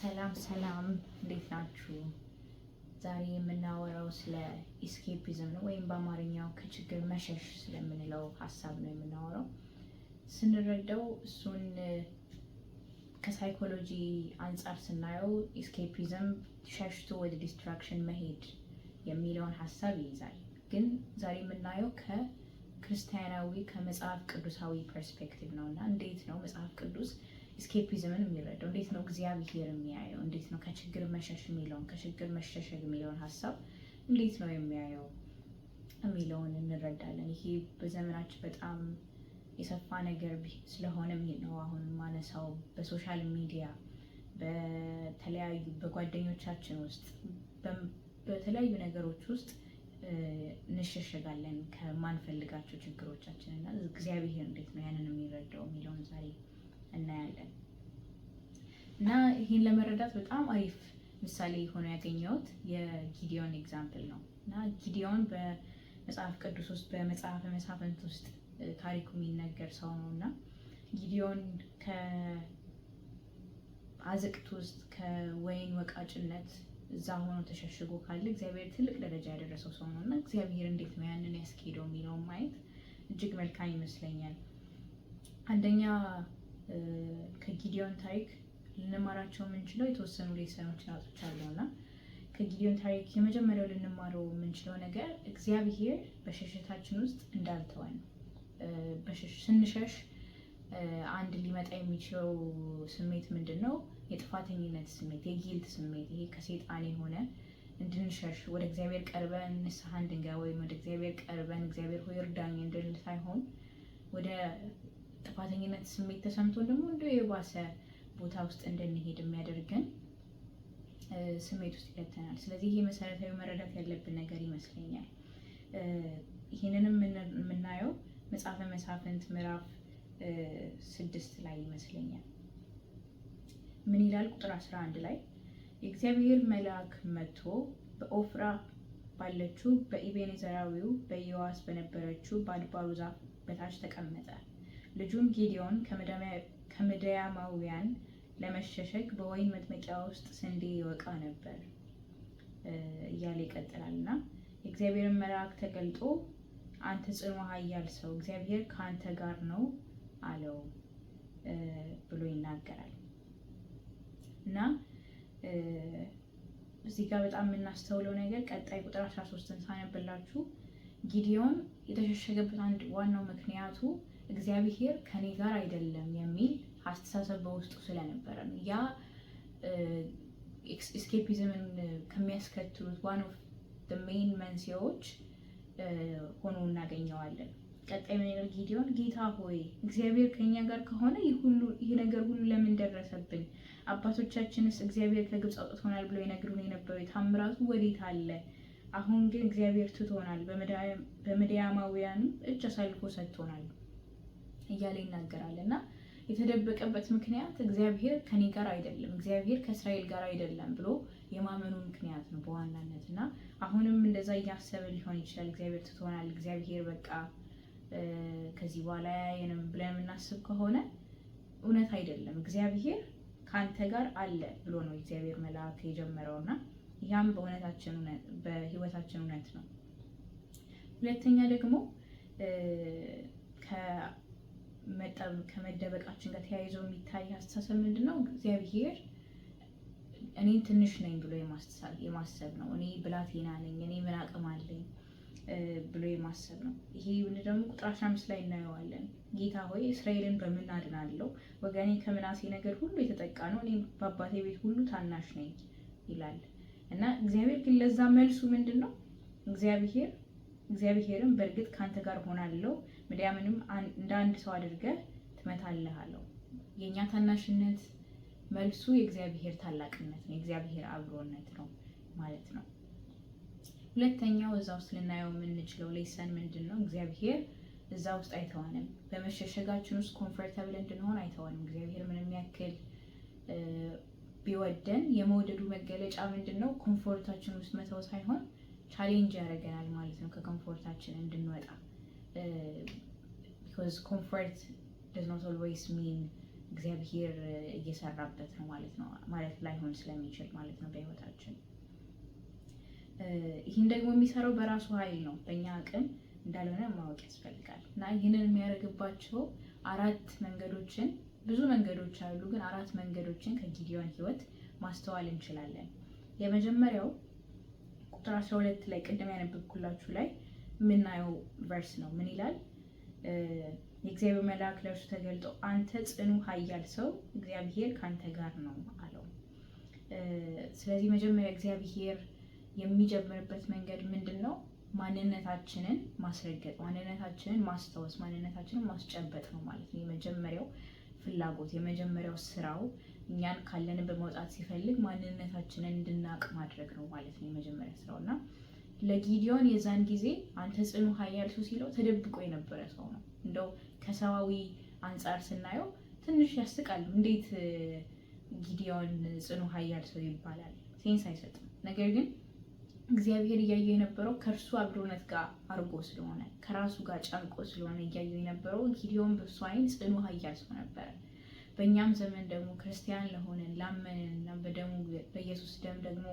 ሰላም እንዴት ናችሁ? ዛሬ የምናወራው ስለ ኢስኬፒዝም ነው፣ ወይም በአማርኛው ከችግር መሸሽ ስለምንለው ሀሳብ ነው የምናወራው። ስንረዳው እሱን ከሳይኮሎጂ አንጻር ስናየው ኢስኬፒዝም ሸሽቶ ወደ ዲስትራክሽን መሄድ የሚለውን ሀሳብ ይይዛል። ግን ዛሬ የምናየው ከክርስቲያናዊ ከመጽሐፍ ቅዱሳዊ ፐርስፔክቲቭ ነው እና እንዴት ነው መጽሐፍ ቅዱስ ኢስኬፒዝምን የሚረዳው፣ እንዴት ነው እግዚአብሔር የሚያየው፣ እንዴት ነው ከችግር መሸሽ የሚለውን ከችግር መሸሸግ የሚለውን ሀሳብ እንዴት ነው የሚያየው የሚለውን እንረዳለን። ይሄ በዘመናችን በጣም የሰፋ ነገር ስለሆነ ነው አሁን ማነሳው። በሶሻል ሚዲያ በተለያዩ በጓደኞቻችን ውስጥ በተለያዩ ነገሮች ውስጥ እንሸሸጋለን ከማንፈልጋቸው ችግሮቻችን እና እግዚአብሔር እንዴት ነው ያንን የሚረዳው የሚለውን ዛሬ እናያለን። እና ይህን ለመረዳት በጣም አሪፍ ምሳሌ ሆኖ ያገኘሁት የጊዲዮን ኤግዛምፕል ነው። እና ጊዲዮን በመጽሐፍ ቅዱስ ውስጥ በመጽሐፈ መሳፍንት ውስጥ ታሪኩ የሚነገር ሰው ነው እና ጊዲዮን ከአዘቅት ውስጥ ከወይን ወቃጭነት እዛ ሆኖ ተሸሽጎ ካለ እግዚአብሔር ትልቅ ደረጃ ያደረሰው ሰው ነው እና እግዚአብሔር እንዴት ነው ያንን ያስኬደው የሚለውን ማየት እጅግ መልካም ይመስለኛል። አንደኛ ከጊዲዮን ታሪክ ልንማራቸው የምንችለው የተወሰኑ ሌሰኖችን አውጥቻለሁ እና ከጊዲዮን ታሪክ የመጀመሪያው ልንማረው የምንችለው ነገር እግዚአብሔር በሸሸታችን ውስጥ እንዳልተወን ነው። ስንሸሽ አንድ ሊመጣ የሚችለው ስሜት ምንድን ነው? የጥፋተኝነት ስሜት፣ የጊልት ስሜት፣ ይሄ ከሴጣን የሆነ እንድንሸሽ ወደ እግዚአብሔር ቀርበን ንስሐ እንድንገባ ወይም ወደ እግዚአብሔር ቀርበን እግዚአብሔር ሆይ እርዳኝ እንድንል ሳይሆን ወደ ጥፋተኝነት ስሜት ተሰምቶን ደግሞ እንደው የባሰ ቦታ ውስጥ እንድንሄድ የሚያደርገን ስሜት ውስጥ ይከተናል። ስለዚህ ይሄ መሰረታዊ መረዳት ያለብን ነገር ይመስለኛል። ይህንንም የምናየው መጽሐፈ መሳፍንት ምዕራፍ 6 ላይ ይመስለኛል። ምን ይላል? ቁጥር 11 ላይ የእግዚአብሔር መልአክ መጥቶ በኦፍራ ባለችው በኢቤኔዘራዊው በኢዮአስ በነበረችው በአድባሩ ዛፍ በታች ተቀመጠ። ልጁም ጊዲዮን ከምድያማውያን ለመሸሸግ በወይን መጥመቂያ ውስጥ ስንዴ ይወቃ ነበር እያለ ይቀጥላል እና የእግዚአብሔርን መልአክ ተገልጦ አንተ ጽኑ ኃያል ሰው እግዚአብሔር ከአንተ ጋር ነው አለው ብሎ ይናገራል። እና እዚህ ጋር በጣም የምናስተውለው ነገር ቀጣይ ቁጥር 13ን ሳነብላችሁ ጊዲዮን የተሸሸገበት አንድ ዋናው ምክንያቱ እግዚአብሔር ከኔ ጋር አይደለም የሚል አስተሳሰብ በውስጡ ስለነበረ ነው። ያ ኤስኬፒዝምን ከሚያስከትሉት ዋን ኦፍ ዘ ሜይን መንስኤዎች ሆኖ እናገኘዋለን። ቀጣይ ምን ይላል ጊዲዮን? ጌታ ሆይ እግዚአብሔር ከኛ ጋር ከሆነ ይህ ነገር ሁሉ ለምን ደረሰብን? አባቶቻችንስ እግዚአብሔር ከግብፅ አውጥቶናል ብለው ይነግሩን የነበረው ታምራቱ ወዴት አለ? አሁን ግን እግዚአብሔር ትቶናል፣ በምድያማውያንም እጅ አሳልፎ ሰጥቶናል እያለ ይናገራል። እና የተደበቀበት ምክንያት እግዚአብሔር ከኔ ጋር አይደለም፣ እግዚአብሔር ከእስራኤል ጋር አይደለም ብሎ የማመኑ ምክንያት ነው በዋናነት። እና አሁንም እንደዛ እያሰበ ሊሆን ይችላል። እግዚአብሔር ትቶናል፣ እግዚአብሔር በቃ ከዚህ በኋላ ያየንም ብለን የምናስብ ከሆነ እውነት አይደለም። እግዚአብሔር ከአንተ ጋር አለ ብሎ ነው እግዚአብሔር መልአክ የጀመረው እና ያም በህይወታችን እውነት ነው። ሁለተኛ ደግሞ ከመደበቃችን ጋር ተያይዞ የሚታይ አስተሳሰብ ምንድን ነው? እግዚአብሔር እኔ ትንሽ ነኝ ብሎ የማሰብ ነው። እኔ ብላቴና ነኝ፣ እኔ ምን አቅም አለኝ ብሎ የማሰብ ነው። ይሄ ደግሞ ቁጥር 15 ላይ እናየዋለን። ጌታ ሆይ እስራኤልን በምን አድናለሁ? ወገኔ ከምናሴ ነገር ሁሉ የተጠቃ ነው፣ እኔ በአባቴ ቤት ሁሉ ታናሽ ነኝ ይላል እና እግዚአብሔር ግን ለዛ መልሱ ምንድን ነው? እግዚአብሔርም በእርግጥ ከአንተ ጋር ሆናለሁ፣ ምድያምንም እንደ አንድ ሰው አድርገህ ትመታለህ አለው። የእኛ ታናሽነት መልሱ የእግዚአብሔር ታላቅነት ነው፣ የእግዚአብሔር አብሮነት ነው ማለት ነው። ሁለተኛው እዛ ውስጥ ልናየው የምንችለው ሌሰን ምንድን ነው? እግዚአብሔር እዛ ውስጥ አይተወንም። በመሸሸጋችን ውስጥ ኮምፎርታብል እንድንሆን አይተወንም። እግዚአብሔር ምንም ያክል ቢወደን የመውደዱ መገለጫ ምንድን ነው? ኮምፎርታችን ውስጥ መተው ሳይሆን ቻሌንጅ ያደርገናል ማለት ነው፣ ከኮምፎርታችን እንድንወጣ። ቢኮዝ ኮምፎርት does not always mean እግዚአብሔር እየሰራበት ነው ማለት ነው። ማለት ላይሆን ስለሚችል ማለት ነው በህይወታችን። ይህን ደግሞ የሚሰራው በራሱ ኃይል ነው፣ በእኛ አቅም እንዳልሆነ ማወቅ ያስፈልጋል። እና ይህንን የሚያደርግባቸው 4 መንገዶችን፣ ብዙ መንገዶች አሉ፣ ግን 4 መንገዶችን ከጊዲዮን ህይወት ማስተዋል እንችላለን። የመጀመሪያው ቁጥር 12 ላይ ቅድም ያነበብኩላችሁ ላይ የምናየው ቨርስ ነው። ምን ይላል? የእግዚአብሔር መልአክ ለእርሱ ተገልጦ አንተ ጽኑ ኃያል ሰው እግዚአብሔር ካንተ ጋር ነው አለው። ስለዚህ መጀመሪያ እግዚአብሔር የሚጀምርበት መንገድ ምንድን ነው? ማንነታችንን ማስረገጥ፣ ማንነታችንን ማስታወስ፣ ማንነታችንን ማስጨበጥ ነው ማለት ነው። የመጀመሪያው ፍላጎት፣ የመጀመሪያው ስራው እኛን ካለንበት መውጣት ሲፈልግ ማንነታችንን እንድናቅ ማድረግ ነው ማለት ነው የመጀመሪያ ስራው። እና ለጊዲዮን የዛን ጊዜ አንተ ጽኑ ኃያል ሰው ሲለው ተደብቆ የነበረ ሰው ነው። እንደው ከሰዋዊ አንጻር ስናየው ትንሽ ያስቃል። እንዴት ጊዲዮን ጽኑ ኃያል ሰው ይባላል? ሴንስ አይሰጥም። ነገር ግን እግዚአብሔር እያየው የነበረው ከእርሱ አብሮነት ጋር አድርጎ ስለሆነ ከራሱ ጋር ጨምቆ ስለሆነ እያየው የነበረው ጊዲዮን በእሱ ዓይን ጽኑ ኃያል ሰው ነበረ። በእኛም ዘመን ደግሞ ክርስቲያን ለሆነን ላመንን እና በደሙ በኢየሱስ ደም ደግሞ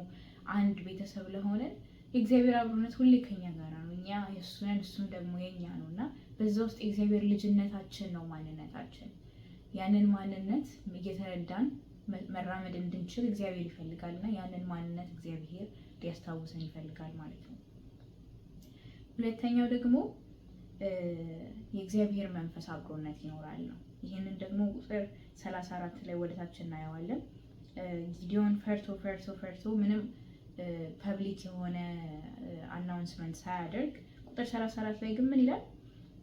አንድ ቤተሰብ ለሆነን የእግዚአብሔር አብሮነት ሁሌ ከኛ ጋር ነው። እኛ የእሱ ነን፣ እሱም ደግሞ የኛ ነው እና በዛ ውስጥ የእግዚአብሔር ልጅነታችን ነው ማንነታችን። ያንን ማንነት እየተረዳን መራመድ እንድንችል እግዚአብሔር ይፈልጋል እና ያንን ማንነት እግዚአብሔር ሊያስታውሰን ይፈልጋል ማለት ነው። ሁለተኛው ደግሞ የእግዚአብሔር መንፈስ አብሮነት ይኖራል ነው። ይህንን ደግሞ ቁጥር 34 ላይ ወደታች እናየዋለን። ጊዲዮን ፈርቶ ምንም ፐብሊክ የሆነ አናውንስመንት ሳያደርግ ቁጥር 34 ላይ ግን ምን ይላል?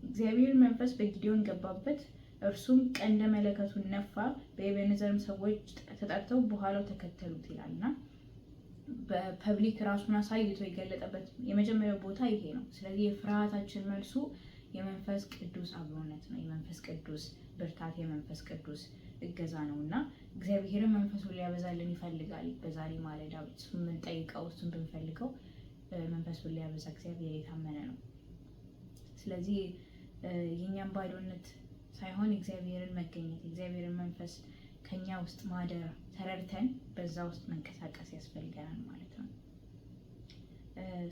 እግዚአብሔር መንፈስ በጊዲዮን ገባበት፣ እርሱም ቀንደ መለከቱን ነፋ፣ በኤቤኔዘርም ሰዎች ተጠርተው በኋላው ተከተሉት ይላል እና በፐብሊክ ራሱን አሳይቶ የገለጠበት የመጀመሪያው ቦታ ይሄ ነው። ስለዚህ የፍርሃታችን መልሱ የመንፈስ ቅዱስ አብሮነት ነው። የመንፈስ ቅዱስ ብርታት፣ የመንፈስ ቅዱስ እገዛ ነው እና እግዚአብሔርን መንፈሱን ሊያበዛልን ይፈልጋል። በዛሬ ማለዳ እሱን ብንጠይቀው፣ እሱን ብንፈልገው መንፈሱን ሊያበዛ እግዚአብሔር የታመነ ነው። ስለዚህ የእኛም ባዶነት ሳይሆን እግዚአብሔርን መገኘት፣ እግዚአብሔርን መንፈስ ከኛ ውስጥ ማደር ተረድተን በዛ ውስጥ መንቀሳቀስ ያስፈልገናል ማለት ነው።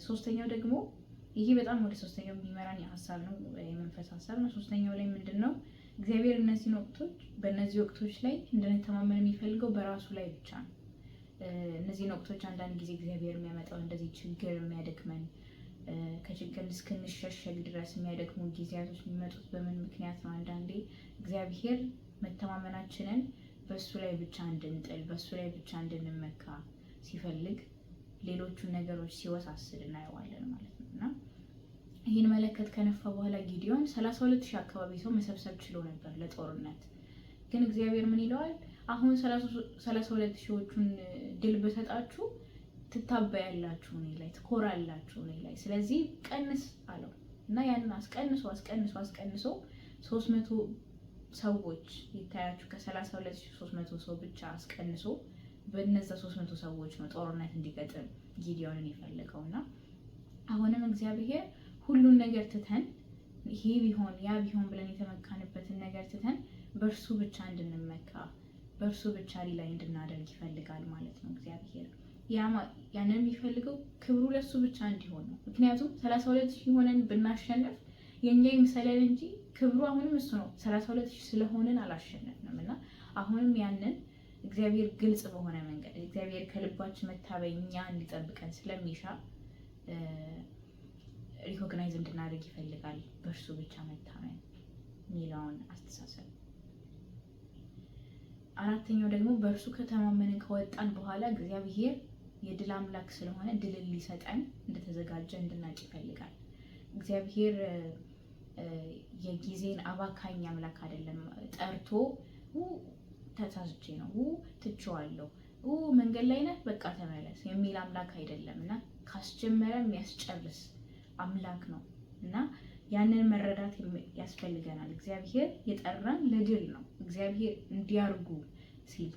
ሶስተኛው ደግሞ ይሄ በጣም ወደ ሶስተኛው የሚመራን ሀሳብ ነው፣ የመንፈስ ሀሳብ ነው። ሶስተኛው ላይ ምንድን ነው? እግዚአብሔር በእነዚህ ወቅቶች ላይ እንድንተማመን የሚፈልገው በራሱ ላይ ብቻ ነው። እነዚህን ወቅቶች አንዳንድ ጊዜ እግዚአብሔር የሚያመጣው እንደዚህ ችግር የሚያደክመን ከችግር እስክንሸሸግ ድረስ የሚያደክሙ ጊዜያቶች የሚመጡት በምን ምክንያት ነው? አንዳንዴ እግዚአብሔር መተማመናችንን በእሱ ላይ ብቻ እንድንጥል፣ በእሱ ላይ ብቻ እንድንመካ ሲፈልግ ሌሎቹን ነገሮች ሲወሳስድ እናየዋለን ማለት ነው እና ይህን መለከት ከነፋ በኋላ ጊዲዮን 32,000 አካባቢ ሰው መሰብሰብ ችሎ ነበር ለጦርነት። ግን እግዚአብሔር ምን ይለዋል? አሁን 32,000ዎቹን ድል በሰጣችሁ ትታበያላችሁ፣ እኔ ላይ ትኮራላችሁ፣ እኔ ላይ። ስለዚህ ቀንስ አለው እና ያንን አስቀንሶ 300 ሰዎች ይታያችሁ፣ ከ32,300 ሰው ብቻ አስቀንሶ በእነዛ 300 ሰዎች ነው ጦርነት እንዲገጥም ጊዲዮንን የፈለገው እና አሁንም እግዚአብሔር ሁሉን ነገር ትተን ይሄ ቢሆን ያ ቢሆን ብለን የተመካንበትን ነገር ትተን በእርሱ ብቻ እንድንመካ፣ በእርሱ ብቻ ላይ እንድናደርግ ይፈልጋል ማለት ነው እግዚአብሔር። ያንን የሚፈልገው ክብሩ ለሱ ብቻ እንዲሆን ነው። ምክንያቱም 32,000 ሆነን ብናሸንፍ የኛ ይምሰለን እንጂ ክብሩ አሁንም እሱ ነው። 32,000 ስለሆንን አላሸነፍንም እና አሁንም ያንን እግዚአብሔር ግልጽ በሆነ መንገድ እግዚአብሔር ከልባችን መታበይ እኛ እንዲጠብቀን ስለሚሻ ሪኮግናይዝ እንድናደርግ ይፈልጋል። በእርሱ ብቻ መታመን የሚለውን አስተሳሰብ። አራተኛው ደግሞ በእርሱ ከተማመንን ከወጣን በኋላ እግዚአብሔር የድል አምላክ ስለሆነ ድልን ሊሰጠን እንደተዘጋጀ እንድናቅ ይፈልጋል። እግዚአብሔር የጊዜን አባካኝ አምላክ አይደለም። ጠርቶ ተሳስቼ ነው ትቼዋለሁ፣ መንገድ ላይ ነህ በቃ ተመለስ የሚል አምላክ አይደለም እና ካስጀመረ የሚያስጨርስ አምላክ ነው እና ያንን መረዳት ያስፈልገናል። እግዚአብሔር የጠራን ለድል ነው። እግዚአብሔር እንዲያርጉ ሲል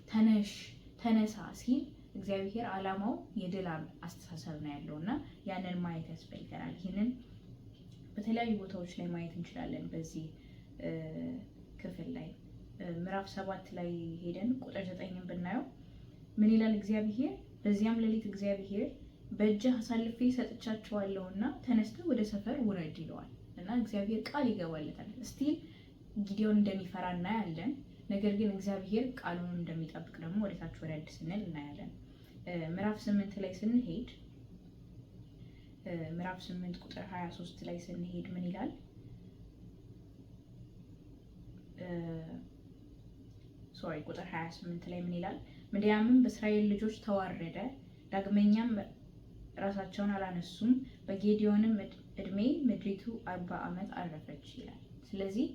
ተነሳ ሲል እግዚአብሔር ዓላማው የድል አስተሳሰብ ነው ያለው እና ያንን ማየት ያስፈልገናል። ይህንን በተለያዩ ቦታዎች ላይ ማየት እንችላለን። በዚህ ክፍል ላይ ምዕራፍ 7 ላይ ሄደን ቁጥር 9ን ብናየው ምን ይላል እግዚአብሔር? በዚያም ሌሊት እግዚአብሔር በእጅህ አሳልፌ ሰጥቻቸዋለሁና ተነስተህ ወደ ሰፈር ውረድ ይለዋል። እና እግዚአብሔር ቃል ይገባለታል። ስቲል ጊዲዮን እንደሚፈራ እናያለን። ነገር ግን እግዚአብሔር ቃሉን እንደሚጠብቅ ደግሞ ወደታች ወረድ ስንል እናያለን። ምዕራፍ 8 ላይ ስንሄድ ምዕራፍ 8 ቁጥር 23 ላይ ስንሄድ ምን ይላል? ቁጥር 28 ላይ ምን ይላል? ምድያምም በእስራኤል ልጆች ተዋረደ፣ ዳግመኛም ራሳቸውን አላነሱም፣ በጌዲዮንም እድሜ ምድሪቱ 40 ዓመት አረፈች ይላል። ስለዚህ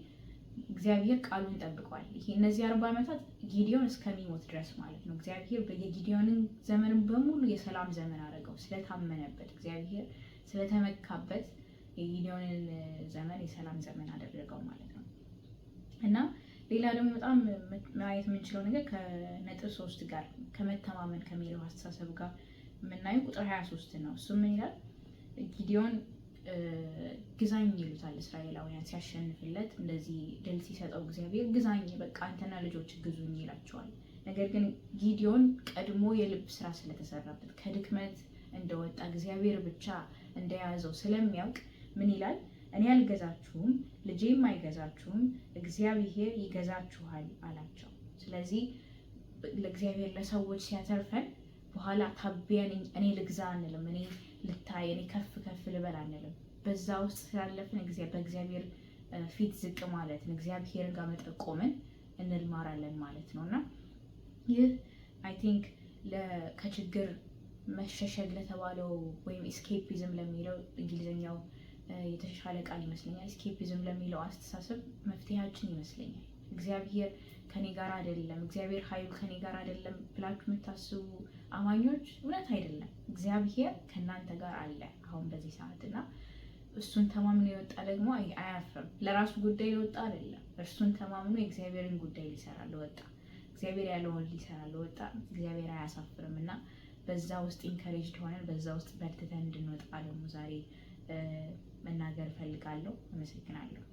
እግዚአብሔር ቃሉን ጠብቋል። እነዚህ 40 ዓመታት ጊዲዮን እስከሚሞት ድረስ ማለት ነው። እግዚአብሔር የጊዲዮንን ዘመን በሙሉ የሰላም ዘመን አደረገው። ስለታመነበት፣ እግዚአብሔር ስለተመካበት የጊዲዮንን ዘመን የሰላም ዘመን አደረገው ማለት ነው። እና ሌላ ደግሞ በጣም ማየት የምንችለው ነገር ከነጥብ 3 ጋር ከመተማመን ከሚለው አስተሳሰብ ጋር የምናየው ቁጥር 23 ነው። እሱ ምን ይላል? ጊዲዮን ግዛኝ ይሉታል እስራኤላውያን ሲያሸንፍለት፣ እንደዚህ ድል ሲሰጠው እግዚአብሔር ግዛኝ፣ በቃ አንተና ልጆች ግዙኝ ይላቸዋል። ነገር ግን ጊዲዮን ቀድሞ የልብ ስራ ስለተሰራበት ከድክመት እንደወጣ እግዚአብሔር ብቻ እንደያዘው ስለሚያውቅ ምን ይላል? እኔ አልገዛችሁም፣ ልጄም አይገዛችሁም፣ እግዚአብሔር ይገዛችኋል አላቸው። ስለዚህ ለእግዚአብሔር ለሰዎች ሲያተርፈን በኋላ ታቢያን እኔ ልግዛ አንልም፣ እኔ ልታይ፣ እኔ ከፍ ከፍ ልበል አንልም። በዛ ውስጥ ስላለፍን በእግዚአብሔር ፊት ዝቅ ማለትን እግዚአብሔርን ጋር መጠቆምን እንማራለን ማለት ነው። እና ይህ አይ ቲንክ ከችግር መሸሸግ ለተባለው ወይም ኤስኬፒዝም ለሚለው እንግሊዝኛው የተሻለ ቃል ይመስለኛል። ኤስኬፒዝም ለሚለው አስተሳሰብ መፍትሄያችን ይመስለኛል። እግዚአብሔር ከኔ ጋር አይደለም፣ እግዚአብሔር ኃይሉ ከኔ ጋር አይደለም ብላችሁ የምታስቡ አማኞች እውነት አይደለም። እግዚአብሔር ከእናንተ ጋር አለ አሁን በዚህ ሰዓት እና እሱን ተማምኖ የወጣ ደግሞ አያፍርም። ለራሱ ጉዳይ የወጣ አይደለም። እርሱን ተማምኖ የእግዚአብሔርን ጉዳይ ሊሰራ ለወጣ፣ እግዚአብሔር ያለውን ሊሰራ ለወጣ እግዚአብሔር አያሳፍርም እና በዛ ውስጥ ኢንከሬጅድ ሆነን በዛ ውስጥ በርትተን እንድንወጣ ደግሞ ዛሬ መናገር እፈልጋለሁ። አመሰግናለሁ።